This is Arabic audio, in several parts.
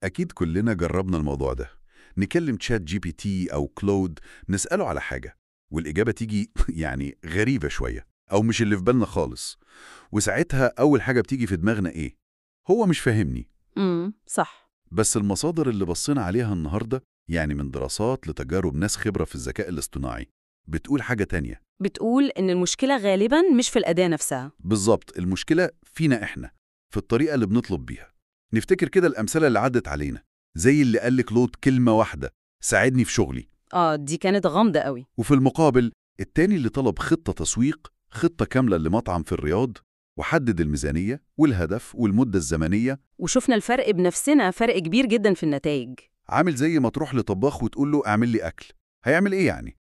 أكيد كلنا جربنا الموضوع ده. نكلم تشات جي بي تي أو كلود، نسأله على حاجة والإجابة تيجي يعني غريبة شوية أو مش اللي في بالنا خالص. وساعتها أول حاجة بتيجي في دماغنا إيه؟ هو مش فاهمني. صح. بس المصادر اللي بصينا عليها النهاردة، يعني من دراسات لتجارب ناس خبرة في الذكاء الاصطناعي، بتقول حاجة تانية. بتقول إن المشكلة غالباً مش في الأداة نفسها. بالظبط، المشكلة فينا إحنا، في الطريقة اللي بنطلب بيها. نفتكر كده الأمثلة اللي عدت علينا، زي اللي قال لكلود كلمة واحدة: ساعدني في شغلي. دي كانت غامضة قوي. وفي المقابل التاني اللي طلب خطة تسويق، خطة كاملة لمطعم في الرياض، وحدد الميزانية والهدف والمدة الزمنية. وشفنا الفرق بنفسنا، فرق كبير جداً في النتائج. عامل زي ما تروح لطباخ وتقول له اعمل لي أكل، هيعمل إيه يعني؟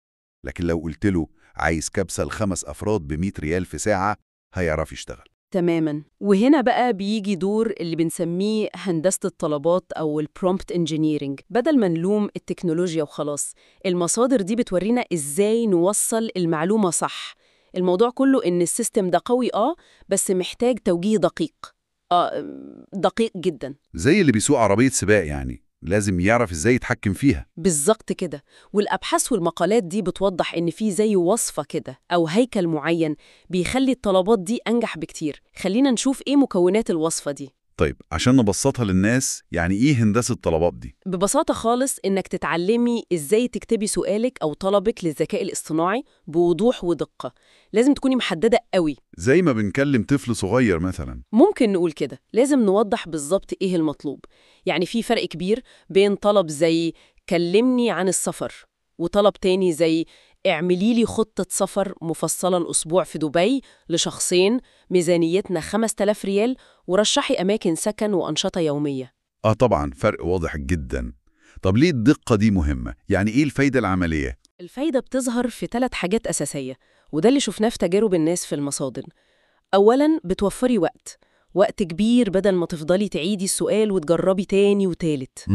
لكن لو قلت له عايز كبسة ل5 أفراد ب100 ريال في ساعة، هيعرف يشتغل. تماماً. وهنا بقى بيجي دور اللي بنسميه هندسة الطلبات أو البرومبت انجينيرينج. بدل ما نلوم التكنولوجيا وخلاص، المصادر دي بتورينا إزاي نوصل المعلومة صح. الموضوع كله إن السيستم ده قوي بس محتاج توجيه دقيق. دقيق جداً. زي اللي بيسوق عربية سباق، يعني لازم يعرف إزاي يتحكم فيها. بالظبط كده. والأبحاث والمقالات دي بتوضح إن في زي وصفة كده أو هيكل معين بيخلي الطلبات دي أنجح بكتير. خلينا نشوف إيه مكونات الوصفة دي. طيب عشان نبسطها للناس، يعني إيه هندسة الطلبات دي؟ ببساطة خالص إنك تتعلمي إزاي تكتبي سؤالك أو طلبك للذكاء الاصطناعي بوضوح ودقة. لازم تكوني محددة قوي. زي ما بنكلم طفل صغير مثلا. ممكن نقول كده، لازم نوضح بالظبط إيه المطلوب. يعني في فرق كبير بين طلب زي كلمني عن السفر، وطلب تاني زي اعملي لي خطة سفر مفصلة الأسبوع في دبي لشخصين، ميزانيتنا 5000 ريال، ورشحي أماكن سكن وأنشطة يومية. طبعا فرق واضح جدا. طب ليه الدقة دي مهمة؟ يعني إيه الفايدة العملية؟ الفايدة بتظهر في 3 حاجات أساسية، وده اللي شفناه في تجارب الناس في المصادر. أولاً، بتوفري وقت كبير بدل ما تفضلي تعيدي السؤال وتجربي تاني وتالت.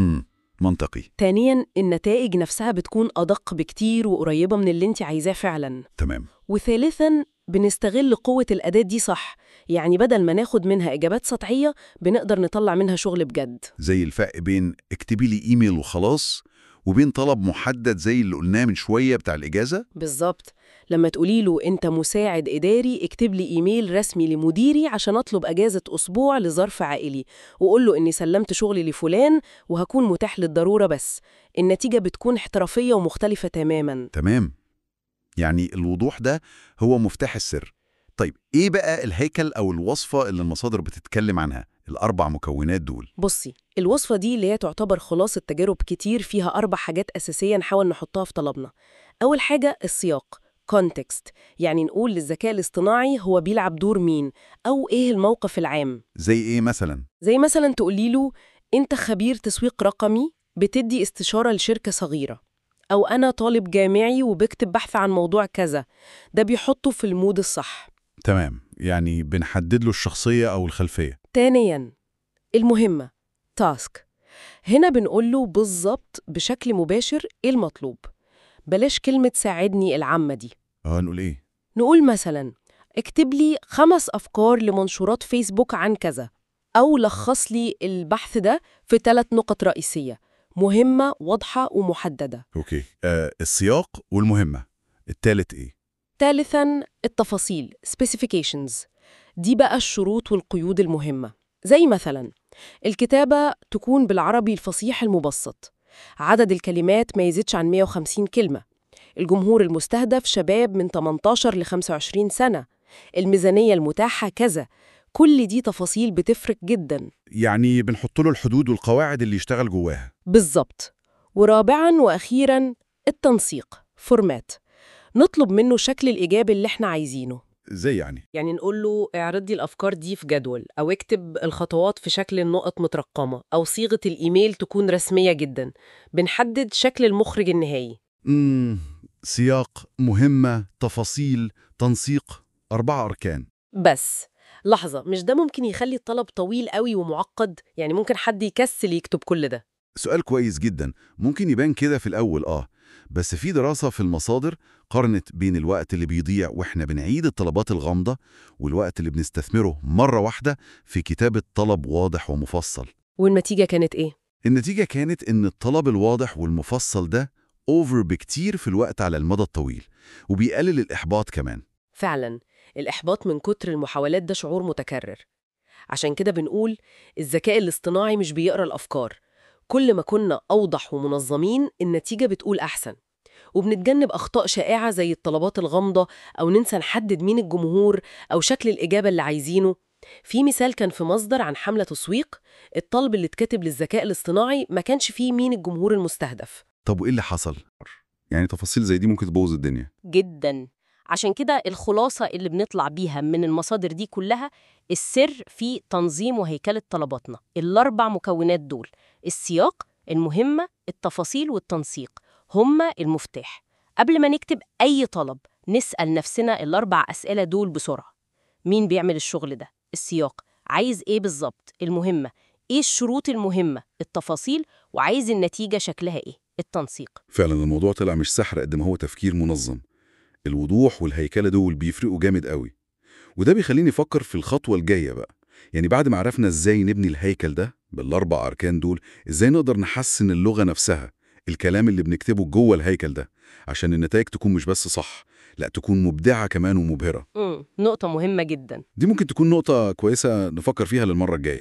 منطقي. ثانياً، النتائج نفسها بتكون أدق بكتير وقريبة من اللي انت عايزاه فعلاً. تمام. وثالثاً، بنستغل قوة الأداة دي صح. يعني بدل ما ناخد منها إجابات سطحية، بنقدر نطلع منها شغل بجد. زي الفرق بين اكتبي لي إيميل وخلاص، وبين طلب محدد زي اللي قلناه من شوية بتاع الإجازة. بالظبط. لما تقولي له أنت مساعد إداري، اكتب لي إيميل رسمي لمديري عشان أطلب أجازة أسبوع لظرف عائلي، وقول له إني سلمت شغلي لفلان وهكون متاح للضرورة بس. النتيجة بتكون احترافية ومختلفة تماماً. تمام. يعني الوضوح ده هو مفتاح السر. طيب إيه بقى الهيكل أو الوصفة اللي المصادر بتتكلم عنها، ال4 مكونات دول؟ بصي، الوصفة دي اللي هي تعتبر خلاصة تجارب كتير، فيها 4 حاجات أساسية نحاول نحطها في طلبنا. أول حاجة السياق، context. يعني نقول للذكاء الاصطناعي هو بيلعب دور مين، أو إيه الموقف العام. زي إيه مثلا؟ زي مثلا تقولي له أنت خبير تسويق رقمي بتدي استشارة لشركة صغيرة، أو أنا طالب جامعي وبكتب بحث عن موضوع كذا. ده بيحطه في المود الصح. تمام، يعني بنحدد له الشخصية أو الخلفية. ثانياً، المهمة task. هنا بنقول له بالظبط بشكل مباشر إيه المطلوب. بلاش كلمة ساعدني العامة دي. نقول إيه؟ نقول مثلا اكتب لي 5 أفكار لمنشورات فيسبوك عن كذا، أو لخص لي البحث ده في 3 نقط رئيسية مهمة واضحة ومحددة. أوكي. السياق والمهمة. التالت إيه؟ ثالثاً، التفاصيل specifications. دي بقى الشروط والقيود المهمة. زي مثلا الكتابة تكون بالعربي الفصيح المبسط، عدد الكلمات ما يزيدش عن 150 كلمة، الجمهور المستهدف شباب من 18 ل 25 سنة، الميزانية المتاحة كذا. كل دي تفاصيل بتفرق جدا. يعني بنحط له الحدود والقواعد اللي يشتغل جواها. بالظبط. ورابعاً وأخيراً، التنسيق فورمات. نطلب منه شكل الإجابة اللي احنا عايزينه. زي يعني نقول له اعرض لي الأفكار دي في جدول، أو اكتب الخطوات في شكل النقط مترقمة، أو صيغة الإيميل تكون رسمية جدا. بنحدد شكل المخرج النهائي. سياق، مهمة، تفاصيل، تنسيق، 4 أركان. بس لحظة، مش ده ممكن يخلي الطلب طويل قوي ومعقد؟ يعني ممكن حد يكسل يكتب كل ده. سؤال كويس جدا. ممكن يبان كده في الأول بس في دراسة في المصادر قارنت بين الوقت اللي بيضيع وإحنا بنعيد الطلبات الغامضة، والوقت اللي بنستثمره مرة واحدة في كتابة طلب واضح ومفصل. والنتيجة كانت إيه؟ النتيجة كانت إن الطلب الواضح والمفصل ده أوفر بكتير في الوقت على المدى الطويل، وبيقلل الإحباط كمان. فعلا الإحباط من كتر المحاولات ده شعور متكرر. عشان كده بنقول الذكاء الاصطناعي مش بيقرأ الأفكار. كل ما كنا أوضح ومنظمين النتيجة بتقول أحسن، وبنتجنب أخطاء شائعة زي الطلبات الغامضة أو ننسى نحدد مين الجمهور أو شكل الإجابة اللي عايزينه. في مثال كان في مصدر عن حملة تسويق، الطلب اللي اتكتب للذكاء الاصطناعي ما كانش فيه مين الجمهور المستهدف. طب وإيه اللي حصل؟ يعني تفاصيل زي دي ممكن تبوظ الدنيا. جدا. عشان كده الخلاصة اللي بنطلع بيها من المصادر دي كلها، السر في تنظيم وهيكلة طلباتنا. الأربع مكونات دول، السياق، المهمة، التفاصيل والتنسيق، هما المفتاح. قبل ما نكتب أي طلب نسأل نفسنا الأربع أسئلة دول بسرعة. مين بيعمل الشغل ده؟ السياق، عايز إيه بالظبط؟ المهمة، إيه الشروط المهمة؟ التفاصيل، وعايز النتيجة شكلها إيه؟ التنسيق. فعلا الموضوع طلع مش سحر قد ما هو تفكير منظم. الوضوح والهيكلة دول بيفرقوا جامد قوي. وده بيخليني أفكر في الخطوة الجاية بقى. يعني بعد ما عرفنا إزاي نبني الهيكل ده بالأربع أركان دول، إزاي نقدر نحسن اللغة نفسها، الكلام اللي بنكتبه جوه الهيكل ده، عشان النتائج تكون مش بس صح، لا تكون مبدعة كمان ومبهرة. نقطة مهمة جدا. دي ممكن تكون نقطة كويسة نفكر فيها للمرة الجاية.